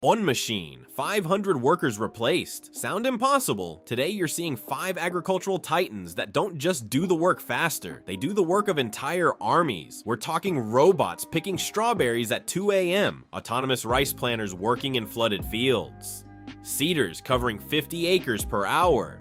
One machine, 500 workers replaced. Sound impossible? Today you're seeing 5 agricultural titans that don't just do the work faster, they do the work of entire armies. We're talking robots picking strawberries at 2 a.m., autonomous rice planters working in flooded fields, seeders covering 50 acres per hour.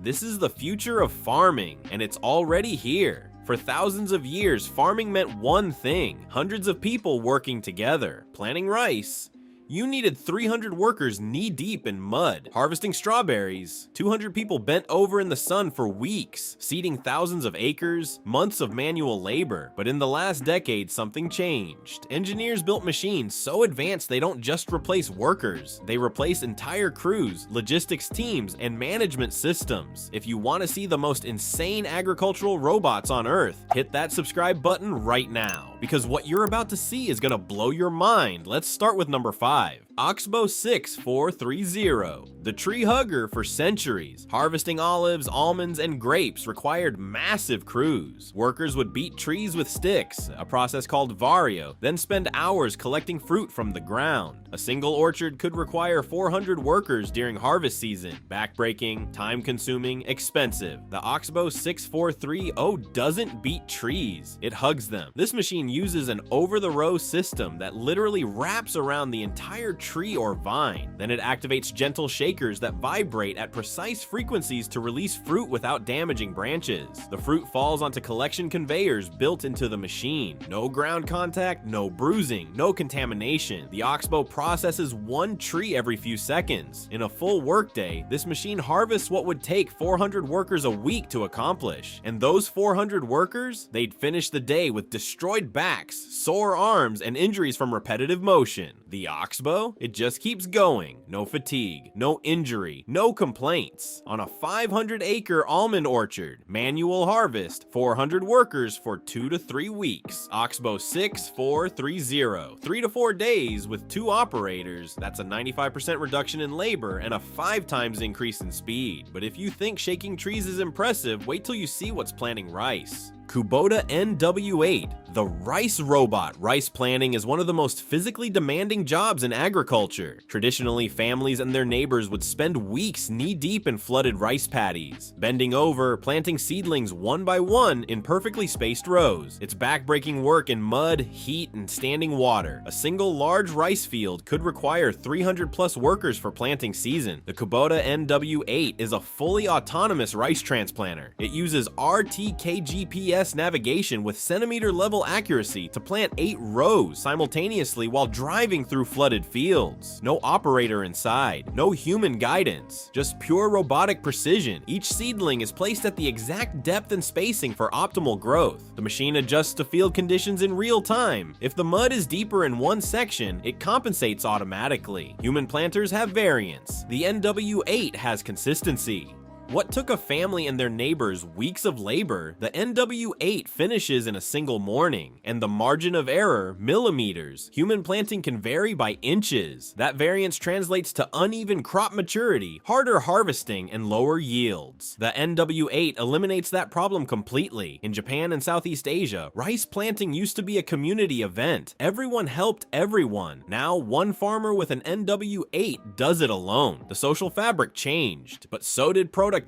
This is the future of farming, and it's already here. For thousands of years, farming meant one thing: hundreds of people working together, planting rice. You needed 300 workers knee-deep in mud. Harvesting strawberries, 200 people bent over in the sun for weeks, seeding thousands of acres, months of manual labor. But in the last decade, something changed. Engineers built machines so advanced they don't just replace workers, they replace entire crews, logistics teams, and management systems. If you want to see the most insane agricultural robots on Earth, hit that subscribe button right now, because what you're about to see is gonna blow your mind. Let's start with number 5. Oxbo 6430. The tree hugger for centuries. Harvesting olives, almonds, and grapes required massive crews. Workers would beat trees with sticks, a process called vario, then spend hours collecting fruit from the ground. A single orchard could require 400 workers during harvest season. Backbreaking, time-consuming, expensive. The Oxbo 6430 doesn't beat trees, it hugs them. This machine uses an over-the-row system that literally wraps around the entire tree or vine. Then it activates gentle shakers that vibrate at precise frequencies to release fruit without damaging branches. The fruit falls onto collection conveyors built into the machine. No ground contact, no bruising, no contamination. The Oxbo processes one tree every few seconds. In a full workday, this machine harvests what would take 400 workers a week to accomplish. And those 400 workers, they'd finish the day with destroyed backs, sore arms, and injuries from repetitive motion. The Oxbo, it just keeps going. No fatigue, no injury, no complaints. On a 500-acre almond orchard, manual harvest, 400 workers for 2 to 3 weeks. Oxbo 6430, 3 to 4 days with 2 operators. That's a 95% reduction in labor and a 5 times increase in speed. But if you think shaking trees is impressive, wait till you see what's planting rice. Kubota NW8, the rice robot. Rice planting is one of the most physically demanding jobs in agriculture. Traditionally, families and their neighbors would spend weeks knee-deep in flooded rice paddies, bending over, planting seedlings one by one in perfectly spaced rows. It's backbreaking work in mud, heat, and standing water. A single large rice field could require 300+ workers for planting season. The Kubota NW8 is a fully autonomous rice transplanter. It uses RTK GPS navigation with centimeter-level accuracy to plant 8 rows simultaneously while driving through flooded fields. No operator inside, no human guidance, just pure robotic precision. Each seedling is placed at the exact depth and spacing for optimal growth. The machine adjusts to field conditions in real time. If the mud is deeper in one section, it compensates automatically. Human planters have variance. The NW8 has consistency. What took a family and their neighbors weeks of labor, the NW8 finishes in a single morning, and the margin of error, millimeters. Human planting can vary by inches. That variance translates to uneven crop maturity, harder harvesting, and lower yields. The NW8 eliminates that problem completely. In Japan and Southeast Asia, rice planting used to be a community event. Everyone helped everyone. Now, one farmer with an NW8 does it alone. The social fabric changed, but so did productivity.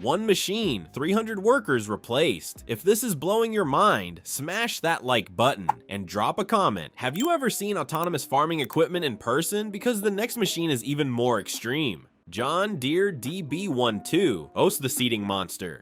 One machine, 300 workers replaced. If this is blowing your mind, smash that like button and drop a comment. Have you ever seen autonomous farming equipment in person? Because the next machine is even more extreme. Deere DB120 hosts the seeding monster.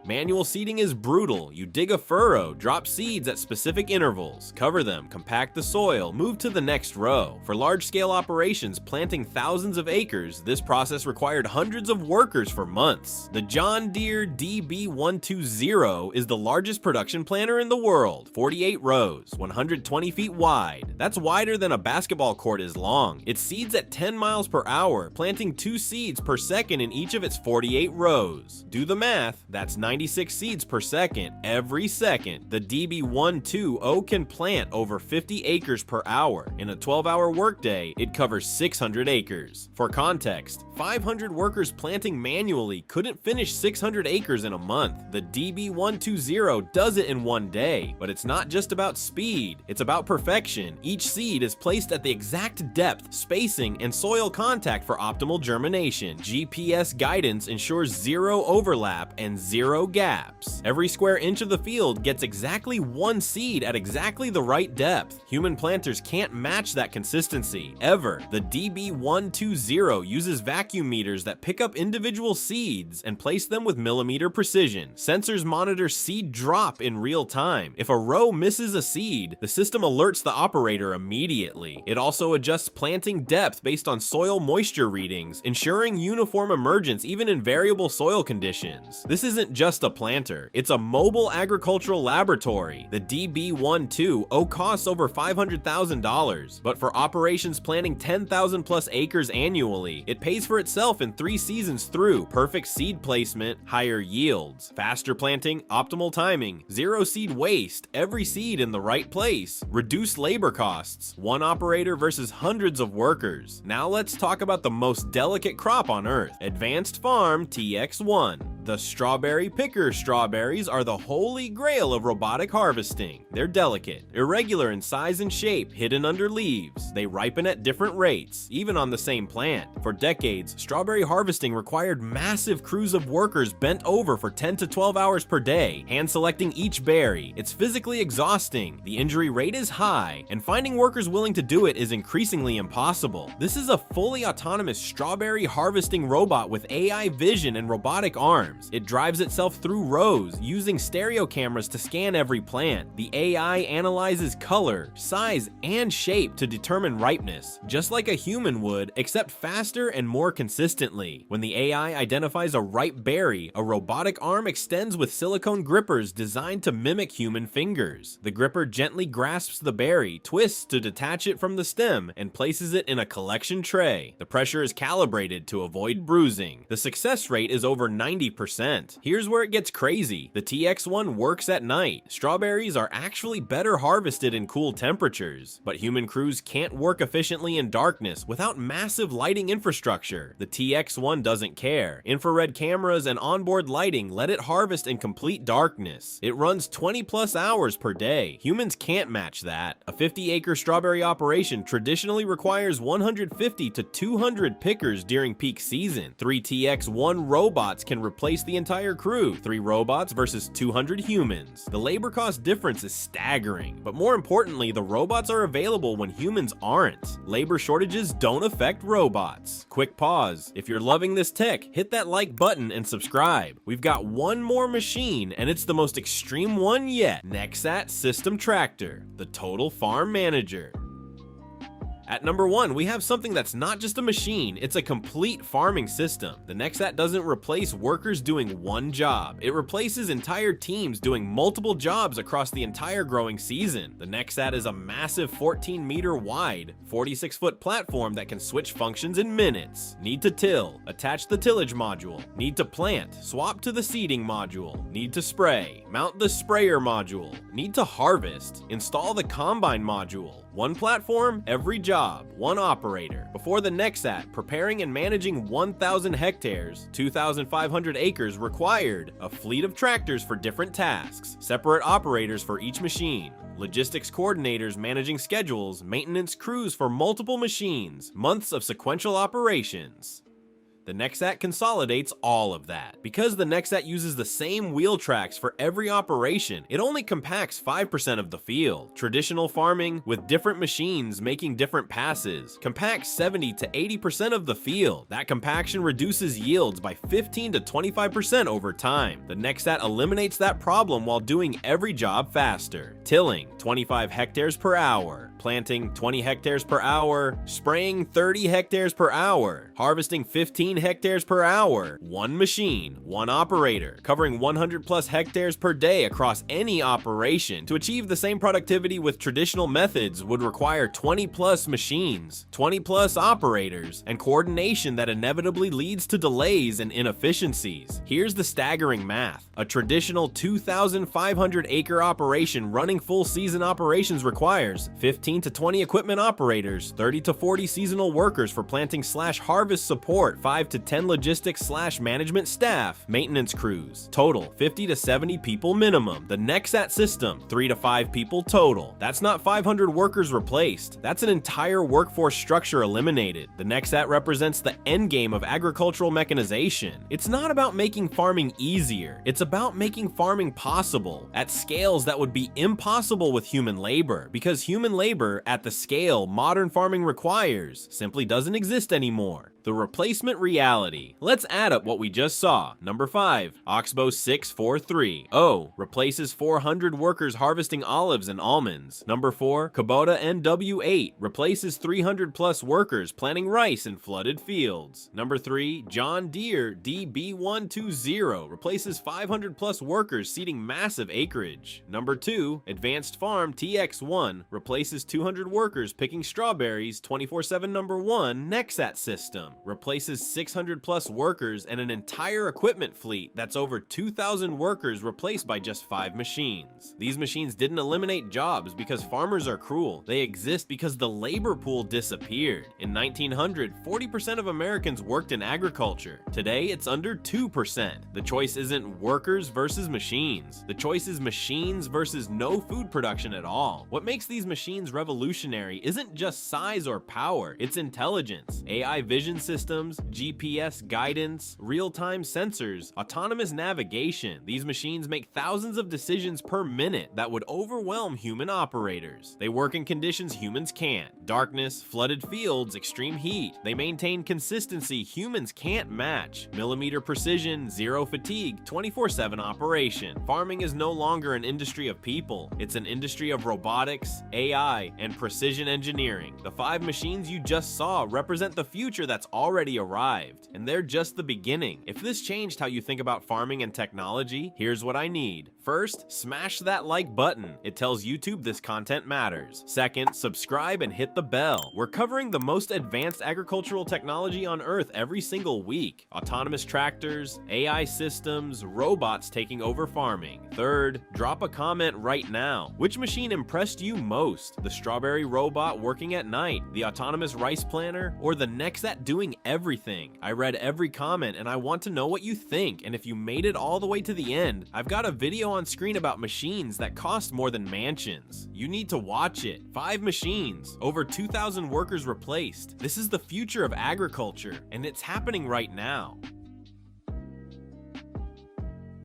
Manual seeding is brutal. You dig a furrow, drop seeds at specific intervals, cover them, compact the soil, move to the next row. For large-scale operations planting thousands of acres, this process required hundreds of workers for months. The Deere DB120 is the largest production planter in the world. 48 rows, 120 feet wide. That's wider than a basketball court is long. It seeds at 10 miles per hour, planting 2 seeds per second in each of its 48 rows. Do the math, that's 90 96 seeds per second every second. The DB120 can plant over 50 acres per hour. In a 12-hour workday, it covers 600 acres. For context, 500 workers planting manually couldn't finish 600 acres in a month. The DB120 does it in one day, but it's not just about speed, it's about perfection. Each seed is placed at the exact depth, spacing, and soil contact for optimal germination. GPS guidance ensures zero overlap and zero gaps. Every square inch of the field gets exactly one seed at exactly the right depth. Human planters can't match that consistency, ever. The DB120 uses vacuum meters that pick up individual seeds and place them with millimeter precision. Sensors monitor seed drop in real time. If a row misses a seed, the system alerts the operator immediately. It also adjusts planting depth based on soil moisture readings, ensuring uniform emergence even in variable soil conditions. This isn't just a planter, it's a mobile agricultural laboratory. The DB120 costs over $500,000, but for operations planting 10,000 plus acres annually, it pays for itself in 3 seasons through perfect seed placement, higher yields, faster planting, optimal timing, zero seed waste, every seed in the right place, reduced labor costs, one operator versus hundreds of workers. Now let's talk about the most delicate crop on earth, Advanced Farm TX1. The strawberry picker strawberries are the holy grail of robotic harvesting. They're delicate, irregular in size and shape, hidden under leaves. They ripen at different rates, even on the same plant. For decades, strawberry harvesting required massive crews of workers bent over for 10 to 12 hours per day, hand-selecting each berry. It's physically exhausting, the injury rate is high, and finding workers willing to do it is increasingly impossible. This is a fully autonomous strawberry harvesting robot with AI vision and robotic arms. It drives itself through rows, using stereo cameras to scan every plant. The AI analyzes color, size, and shape to determine ripeness, just like a human would, except faster and more consistently. When the AI identifies a ripe berry, a robotic arm extends with silicone grippers designed to mimic human fingers. The gripper gently grasps the berry, twists to detach it from the stem, and places it in a collection tray. The pressure is calibrated to avoid bruising. The success rate is over 90%. Here's where it gets crazy. The TX1 works at night. Strawberries are actually better harvested in cool temperatures, but human crews can't work efficiently in darkness without massive lighting infrastructure. The TX1 doesn't care. Infrared cameras and onboard lighting let it harvest in complete darkness. It runs 20 plus hours per day. Humans can't match that. A 50-acre strawberry operation traditionally requires 150 to 200 pickers during peak season. 3 TX1 robots can replace the entire crew, 3 robots versus 200 humans. The labor cost difference is staggering, but more importantly, the robots are available when humans aren't. Labor shortages don't affect robots. Quick pause. If you're loving this tech, hit that like button and subscribe. We've got one more machine, and it's the most extreme one yet. NEXAT System Tractor, the Total Farm Manager. At number 1, we have something that's not just a machine, it's a complete farming system. The NEXAT doesn't replace workers doing one job. It replaces entire teams doing multiple jobs across the entire growing season. The NEXAT is a massive 14-meter wide, 46-foot platform that can switch functions in minutes. Need to till, attach the tillage module. Need to plant, swap to the seeding module. Need to spray, mount the sprayer module. Need to harvest, install the combine module. One platform, every job, one operator. Before the NEXAT, preparing and managing 1,000 hectares, 2,500 acres required a fleet of tractors for different tasks, separate operators for each machine, logistics coordinators managing schedules, maintenance crews for multiple machines, months of sequential operations. The NEXAT consolidates all of that. Because the NEXAT uses the same wheel tracks for every operation, it only compacts 5% of the field. Traditional farming, with different machines making different passes, compacts 70 to 80% of the field. That compaction reduces yields by 15 to 25% over time. The NEXAT eliminates that problem while doing every job faster. Tilling, 25 hectares per hour. planting 20 hectares per hour, spraying 30 hectares per hour, harvesting 15 hectares per hour. One machine, one operator, covering 100 plus hectares per day across any operation. To achieve the same productivity with traditional methods would require 20 plus machines, 20 plus operators, and coordination that inevitably leads to delays and inefficiencies. Here's the staggering math. A traditional 2,500 acre operation running full season operations requires 15 to 20 equipment operators, 30 to 40 seasonal workers for planting/harvest support, 5 to 10 logistics/management staff, maintenance crews. Total 50 to 70 people minimum. The NEXAT system, 3 to 5 people total. That's not 500 workers replaced. That's an entire workforce structure eliminated. The NEXAT represents the end game of agricultural mechanization. It's not about making farming easier. It's about making farming possible at scales that would be impossible with human labor, because human labor at the scale modern farming requires simply doesn't exist anymore. The replacement reality. Let's add up what we just saw. Number 5, Oxbo 643. Replaces 400 workers harvesting olives and almonds. Number 4, Kubota NW8 replaces 300 plus workers planting rice in flooded fields. Number 3, John Deere DB120 replaces 500 plus workers seeding massive acreage. Number 2, Advanced Farm TX1 replaces 200 workers picking strawberries 24/7. Number 1, NEXAT System replaces 600 plus workers and an entire equipment fleet that's over 2,000 workers replaced by just 5 machines. These machines didn't eliminate jobs because farmers are cruel. They exist because the labor pool disappeared. In 1900, 40% of Americans worked in agriculture. Today, it's under 2%. The choice isn't workers versus machines. The choice is machines versus no food production at all. What makes these machines revolutionary isn't just size or power, it's intelligence. AI vision systems, GPS guidance, real-time sensors, autonomous navigation. These machines make thousands of decisions per minute that would overwhelm human operators. They work in conditions humans can't. Darkness, flooded fields, extreme heat. They maintain consistency humans can't match. Millimeter precision, zero fatigue, 24/7 operation. Farming is no longer an industry of people. It's an industry of robotics, AI, and precision engineering. The 5 machines you just saw represent the future that's already arrived, and they're just the beginning. If this changed how you think about farming and technology, here's what I need. First, smash that like button. It tells YouTube this content matters. Second, subscribe and hit the bell. We're covering the most advanced agricultural technology on Earth every single week. Autonomous tractors, AI systems, robots taking over farming. Third, drop a comment right now. Which machine impressed you most? The strawberry robot working at night, the autonomous rice planter, or the NEXAT doing everything? I read every comment and I want to know what you think, and if you made it all the way to the end, I've got a video on screen about machines that cost more than mansions. You need to watch it. 5 machines, over 2,000 workers replaced. This is the future of agriculture, and it's happening right now.